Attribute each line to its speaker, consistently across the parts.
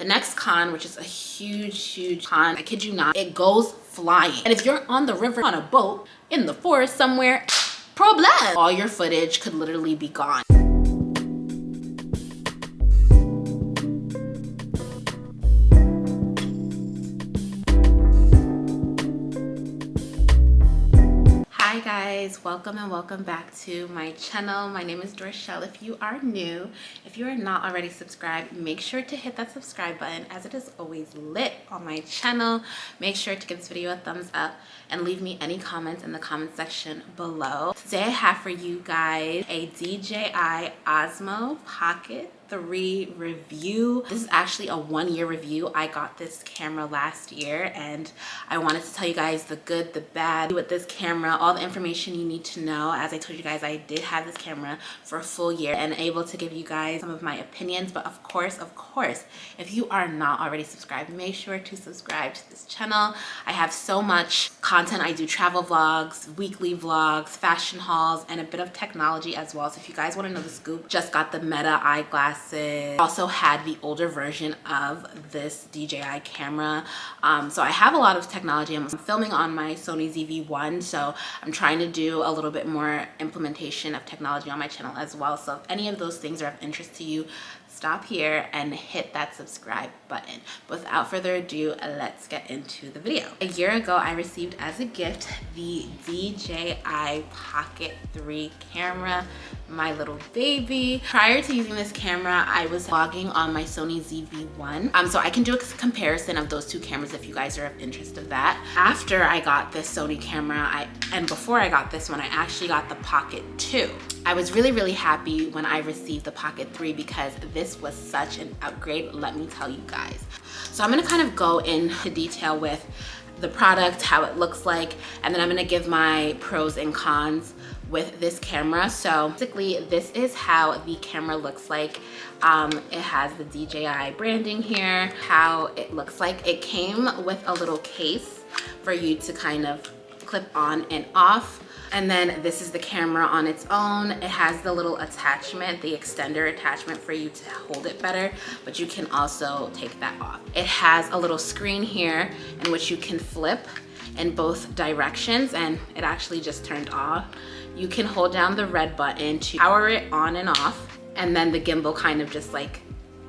Speaker 1: next con, which is a huge con, I kid you not, it goes flying. And if you're on the river on a boat in the forest somewhere, problem, all your footage could literally be gone. Hi guys, welcome and welcome back to my channel. My name is Dorchelle. If you are new, if you are not already subscribed, make sure to hit that subscribe button as it is always lit on my channel. Make sure to give this video a thumbs up and leave me any comments in the comment section below. Today I have for you guys a DJI Osmo Pocket 3 review. This is actually a 1-year review. I got this camera last year and I wanted to tell you guys the good, the bad with this camera, all the information you need to know. As I told you guys, I did have this camera for a full year and able to give you guys some of my opinions. But of course, if you are not already subscribed, make sure to subscribe to this channel. I have so much content. I do travel vlogs, weekly vlogs, fashion hauls, and a bit of technology as well. So if you guys want to know the scoop, just got the Meta eyeglasses. Also had the older version of this DJI camera. So I have a lot of technology. I'm filming on my Sony ZV-1, so I'm trying to do a little bit more implementation of technology on my channel as well. So if any of those things are of interest to you, stop here and hit that subscribe button. Without further ado, let's get into the video. A year ago, I received as a gift the DJI Pocket 3 camera, my little baby. Prior to using this camera, I was vlogging on my Sony ZV-1. So I can do a comparison of those two cameras if you guys are of interest of that. After I got this Sony camera, and before I got this one, I actually got the Pocket 2. I was really happy when I received the Pocket 3 because this was such an upgrade, let me tell you guys. So I'm gonna kind of go into detail with the product, how it looks like, and then I'm gonna give my pros and cons with this camera. So basically, this is how the camera looks like. It has the DJI branding here, how it looks like. It came with a little case for you to kind of clip on and off. And then this is the camera on its own. It has the little attachment, the extender attachment for you to hold it better, but you can also take that off. It has a little screen here in which you can flip in both directions, and it actually just turned off. You can hold down the red button to power it on and off, and then the gimbal kind of just like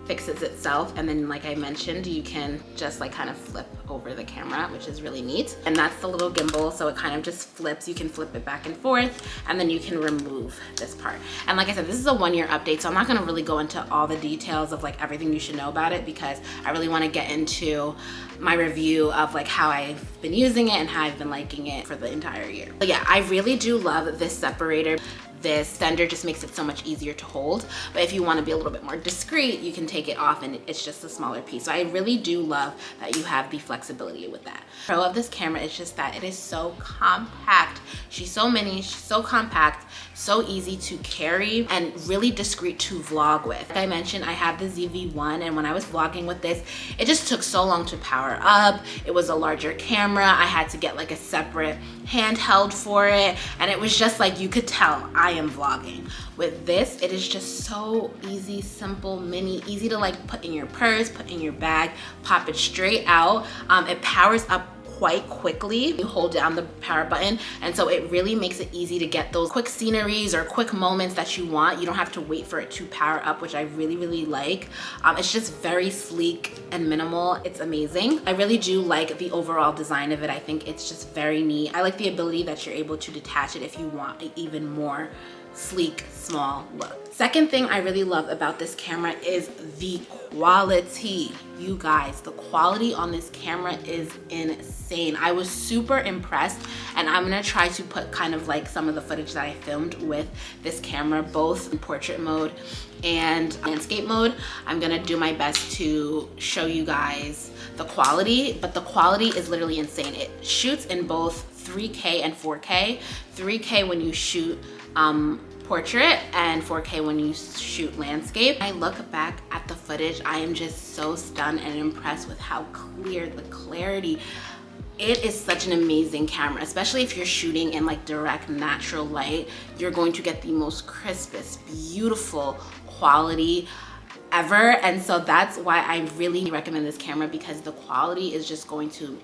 Speaker 1: fixes itself, and then like I mentioned, you can just like kind of flip over the camera, which is really neat. And that's the little gimbal, so it kind of just flips. You can flip it back and forth, and then you can remove this part. And like I said, this is a 1-year update, so I'm not gonna really go into all the details of like everything you should know about it because I really wanna get into my review of like how I've been using it and how I've been liking it for the entire year. But yeah, I really do love this separator. This extender just makes it so much easier to hold. But if you want to be a little bit more discreet, you can take it off and it's just a smaller piece. So I really do love that you have the flexibility with that. Pro of this camera is just that it is so compact. She's so mini, she's so compact, so easy to carry, and really discreet to vlog with. Like I mentioned, I have the ZV-1, and when I was vlogging with this, it just took so long to power up. It was a larger camera. I had to get like a separate handheld for it, and it was just like, you could tell I am vlogging. With this, it is just so easy, simple, mini, easy to like put in your purse, put in your bag, pop it straight out. It powers up quite quickly. You hold down the power button, and so it really makes it easy to get those quick sceneries or quick moments that you want. You don't have to wait for it to power up, which I really like. It's just very sleek and minimal. It's amazing. I really do like the overall design of it. I think it's just very neat. I like the ability that you're able to detach it if you want an even more sleek, small look. Second thing I really love about this camera is the quality. You guys, the quality on this camera is insane. I was super impressed, and I'm gonna try to put kind of like some of the footage that I filmed with this camera, both in portrait mode and landscape mode. I'm gonna do my best to show you guys the quality, but the quality is literally insane. It shoots in both 3K and 4K. 3K when you shoot portrait and 4K when you shoot landscape. I look back at the footage, I am just so stunned and impressed with how clear, the clarity. It is such an amazing camera, especially if you're shooting in like direct natural light. You're going to get the most crispest, beautiful quality. ever. And so that's why I really recommend this camera, because the quality is just going to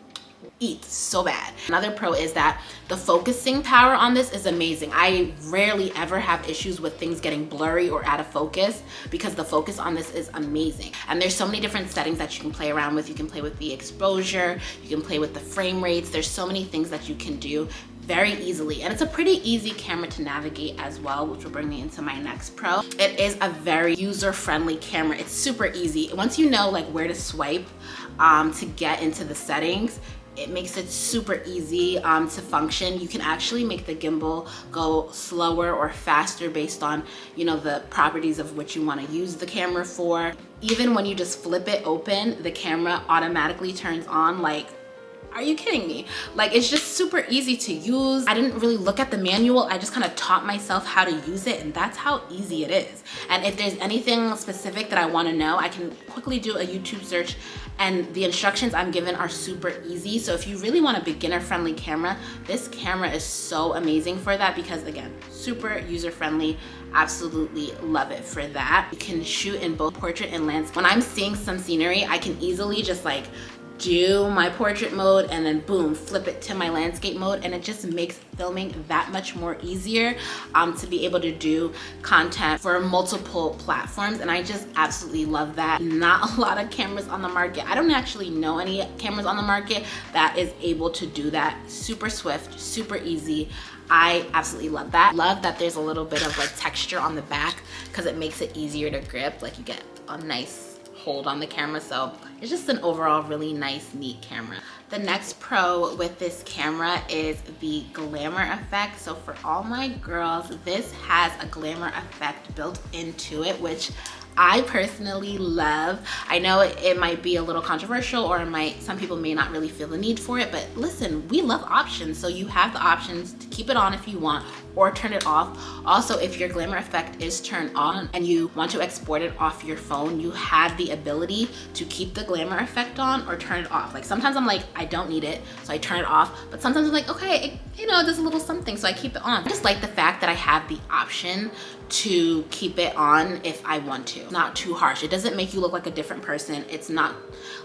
Speaker 1: eat so bad. Another pro is that the focusing power on this is amazing. I rarely ever have issues with things getting blurry or out of focus, because the focus on this is amazing. And there's so many different settings that you can play around with. You can play with the exposure, you can play with the frame rates. There's so many things that you can do very easily, and it's a pretty easy camera to navigate as well, which will bring me into my next pro. It is a very user-friendly camera. It's super easy. Once you know like where to swipe to get into the settings, it makes it super easy to function. You can actually make the gimbal go slower or faster based on, you know, the properties of which you want to use the camera for. Even when you just flip it open, the camera automatically turns on. Like, are you kidding me? Like, it's just super easy to use. I didn't really look at the manual. I just kind of taught myself how to use it, and that's how easy it is. And if there's anything specific that I want to know, I can quickly do a YouTube search, and the instructions I'm given are super easy. So if you really want a beginner-friendly camera, this camera is so amazing for that, because again, super user-friendly. Absolutely love it for that. You can shoot in both portrait and landscape. When I'm seeing some scenery, I can easily just like do my portrait mode and then boom, flip it to my landscape mode, and it just makes filming that much more easier to be able to do content for multiple platforms. And I just absolutely love that. Not a lot of cameras on the market. I don't actually know any cameras on the market that is able to do that. Super swift, super easy. I absolutely love that. Love that there's a little bit of like texture on the back, because it makes it easier to grip. Like, you get a nice hold on the camera. So it's just an overall really nice, neat camera. The next pro with this camera is the glamour effect. So for all my girls, this has a glamour effect built into it, which I personally love. I know it might be a little controversial, or some people may not really feel the need for it, but listen, we love options. So you have the options to keep it on if you want, or turn it off. Also, if your glamour effect is turned on and you want to export it off your phone, you have the ability to keep the glamour effect on or turn it off. Like, sometimes I'm like, I don't need it, so I turn it off. But sometimes I'm like, okay, you know, it does a little something, so I keep it on. I just like the fact that I have the option to keep it on if I want to. It's not too harsh. It doesn't make you look like a different person. It's not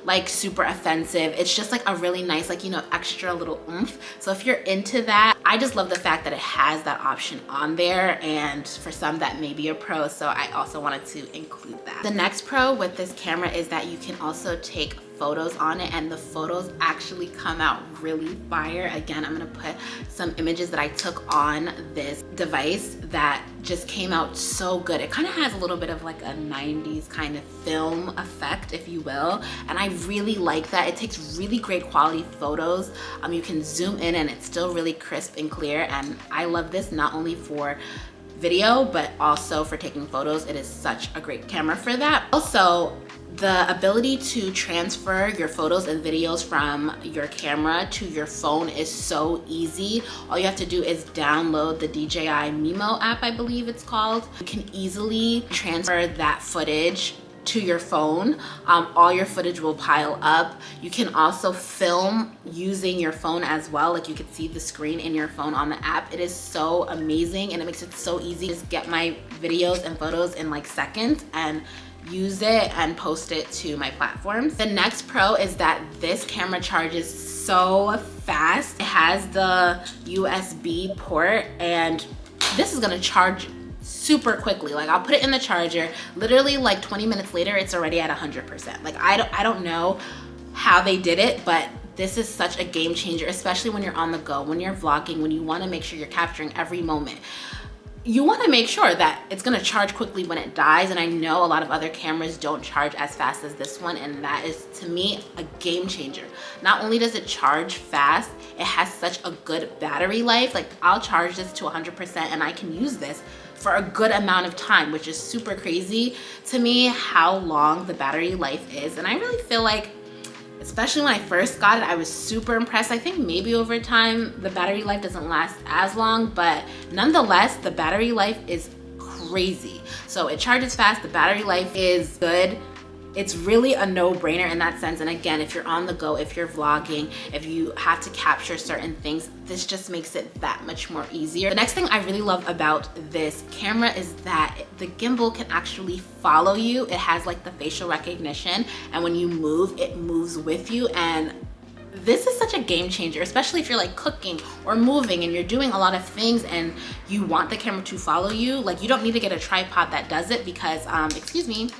Speaker 1: like super offensive. It's just like a really nice, like, you know, extra little oomph. So if you're into that, I just love the fact that it has that option on there. And for some, that may be a pro. So I also wanted to include that. The next pro with this camera is that you can also take photos on it, and the photos actually come out really fire. Again, I'm gonna put some images that I took on this device that just came out so good. It kind of has a little bit of like a 90s kind of film effect, if you will, and I really like that. It takes really great quality photos. You can zoom in and it's still really crisp and clear, and I love this not only for video but also for taking photos. It is such a great camera for that. Also, the ability to transfer your photos and videos from your camera to your phone is so easy. All you have to do is download the DJI Mimo app, I believe it's called. You can easily transfer that footage to your phone. All your footage will pile up. You can also film using your phone as well. Like, you can see the screen in your phone on the app. It is so amazing, and it makes it so easy to just get my videos and photos in like seconds and use it and post it to my platforms. The next pro is that this camera charges so fast. It has the USB port, and this is gonna charge super quickly. Like, I'll put it in the charger, literally like 20 minutes later, it's already at 100%. Like, I don't know how they did it, but this is such a game changer, especially when you're on the go, when you're vlogging, when you wanna make sure you're capturing every moment. You want to make sure that it's going to charge quickly when it dies, and I know a lot of other cameras don't charge as fast as this one, and that is, to me, a game changer. Not only does it charge fast, it has such a good battery life. Like, I'll charge this to 100% and I can use this for a good amount of time, which is super crazy to me how long the battery life is. And I really feel like, especially when I first got it, I was super impressed. I think maybe over time the battery life doesn't last as long, but nonetheless, the battery life is crazy. So it charges fast, the battery life is good. it's really a no-brainer in that sense. And again, if you're on the go, if you're vlogging, if you have to capture certain things, this just makes it that much more easier. The next thing I really love about this camera is that the gimbal can actually follow you. It has like the facial recognition, and when you move, it moves with you. And this is such a game changer, especially if you're like cooking or moving and you're doing a lot of things and you want the camera to follow you. Like, you don't need to get a tripod that does it because, excuse me,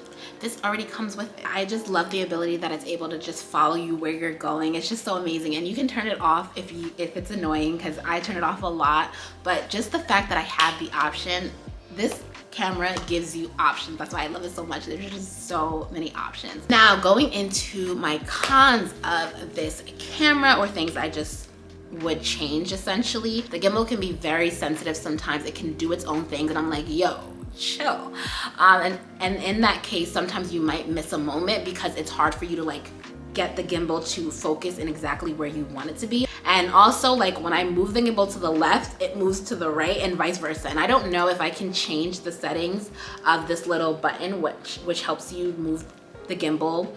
Speaker 1: this already comes with it. I just love the ability that it's able to just follow you where you're going. It's just so amazing. And you can turn it off if it's annoying, because I turn it off a lot. But just the fact that I have the option, this camera gives you options. That's why I love it so much. There's just so many options. Now, going into my cons of this camera, or things I just would change essentially. The gimbal can be very sensitive sometimes. It can do its own things, and I'm like, yo, chill. And in that case, sometimes you might miss a moment because it's hard for you to like get the gimbal to focus in exactly where you want it to be. And also, like, when I move the gimbal to the left, it moves to the right, and vice versa. And I don't know if I can change the settings of this little button which helps you move the gimbal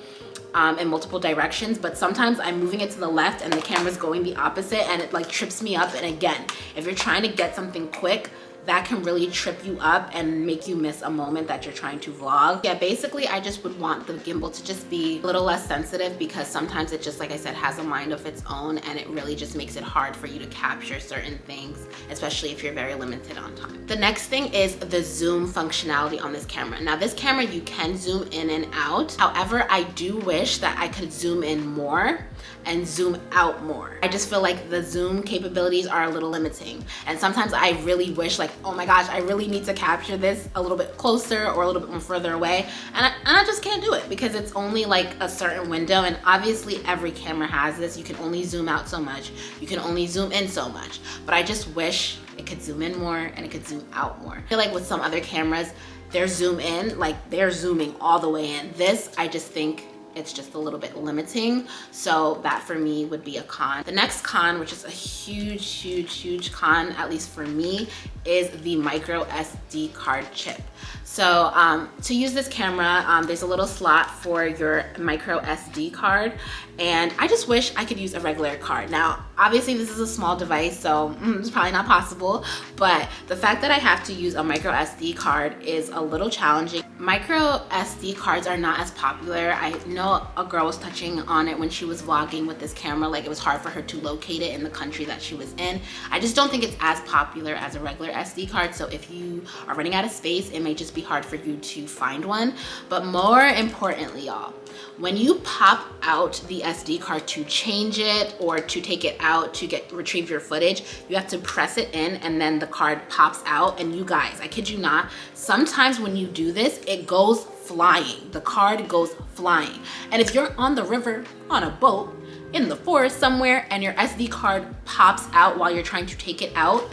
Speaker 1: in multiple directions, but sometimes I'm moving it to the left and the camera's going the opposite, and it like trips me up. And again, if you're trying to get something quick, that can really trip you up and make you miss a moment that you're trying to vlog. Yeah, basically I just would want the gimbal to just be a little less sensitive, because sometimes it just, like I said, has a mind of its own, and it really just makes it hard for you to capture certain things, especially if you're very limited on time. The next thing is the zoom functionality on this camera. Now, this camera, you can zoom in and out. However, I do wish that I could zoom in more and zoom out more. I just feel like the zoom capabilities are a little limiting. And sometimes I really wish, like, oh my gosh, I really need to capture this a little bit closer or a little bit more further away. And I just can't do it because it's only like a certain window. And obviously every camera has this. You can only zoom out so much. You can only zoom in so much. But I just wish it could zoom in more and it could zoom out more. I feel like with some other cameras, their zoom in, like they're zooming all the way in. This, I just think it's just a little bit limiting. So that for me would be a con. The next con, which is a huge con, at least for me, is the micro SD card chip. So to use this camera, there's a little slot for your micro SD card, and I just wish I could use a regular card. Now, obviously this is a small device, so it's probably not possible, but the fact that I have to use a micro SD card is a little challenging. Micro SD cards are not as popular. I know a girl was touching on it when she was vlogging with this camera, like it was hard for her to locate it in the country that she was in. I just don't think it's as popular as a regular SD card, so if you are running out of space, it may just be hard for you to find one. But more importantly, y'all, when you pop out the SD card to change it or to take it out to retrieve your footage, you have to press it in and then the card pops out. And you guys, I kid you not, sometimes when you do this, it goes flying. The card goes flying. And if you're on the river, on a boat, in the forest somewhere, and your SD card pops out while you're trying to take it out,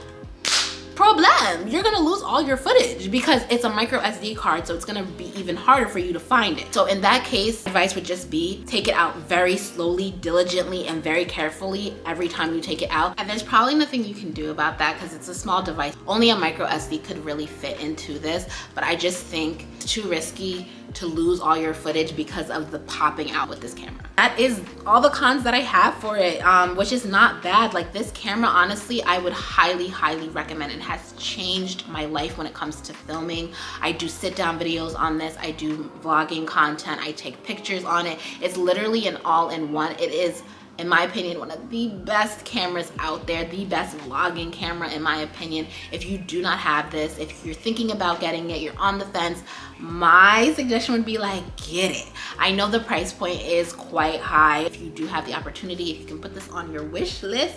Speaker 1: problem, you're gonna lose all your footage because it's a micro SD card, so it's gonna be even harder for you to find it. So in that case, advice would just be take it out very slowly, diligently, and very carefully every time you take it out. And there's probably nothing you can do about that because it's a small device. Only a micro SD could really fit into this, but I just think it's too risky to lose all your footage because of the popping out with this camera. That is all the cons that I have for it, which is not bad. Like, this camera, honestly, I would highly recommend. It has changed my life when it comes to filming. I do sit down videos on this. I do vlogging content. I take pictures on it. It's literally an all-in-one. It is, in my opinion, one of the best cameras out there, the best vlogging camera in my opinion. If you do not have this, if you're thinking about getting it, you're on the fence, my suggestion would be like, get it. I know the price point is quite high. If you do have the opportunity, if you can put this on your wish list,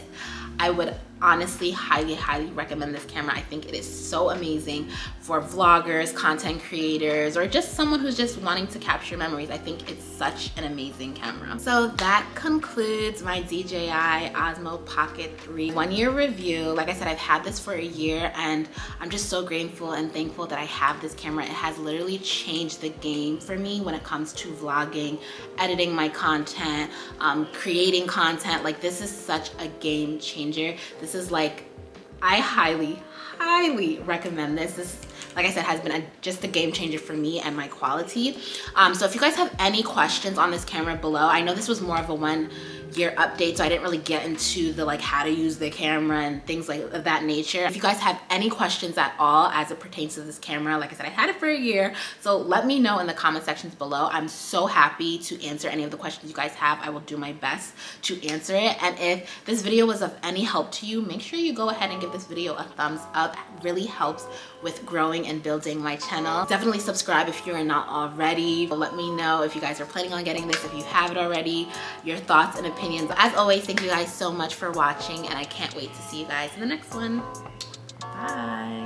Speaker 1: I would honestly highly recommend this camera. I think it is so amazing for vloggers, content creators, or just someone who's just wanting to capture memories. I think it's such an amazing camera. So that concludes my DJI Osmo Pocket 3 1-year review. Like I said, I've had this for a year and I'm just so grateful and thankful that I have this camera. It has literally changed the game for me when it comes to vlogging, editing my content, creating content. Like, this is such a game changer. This is like, I highly recommend this. This like I said, has been just a game changer for me and my quality. So if you guys have any questions on this camera below, I know this was more of a 1 year update, so I didn't really get into the like how to use the camera and things like of that nature. If you guys have any questions at all as it pertains to this camera, like I said, I had it for a year, so let me know in the comment sections below. I'm so happy to answer any of the questions you guys have. I will do my best to answer it. And if this video was of any help to you, make sure you go ahead and give this video a thumbs up. It really helps with growing and building my channel. Definitely subscribe if you're not already. Let me know if you guys are planning on getting this, if you have it already, your thoughts and opinions. As always, thank you guys so much for watching, and I can't wait to see you guys in the next one. Bye.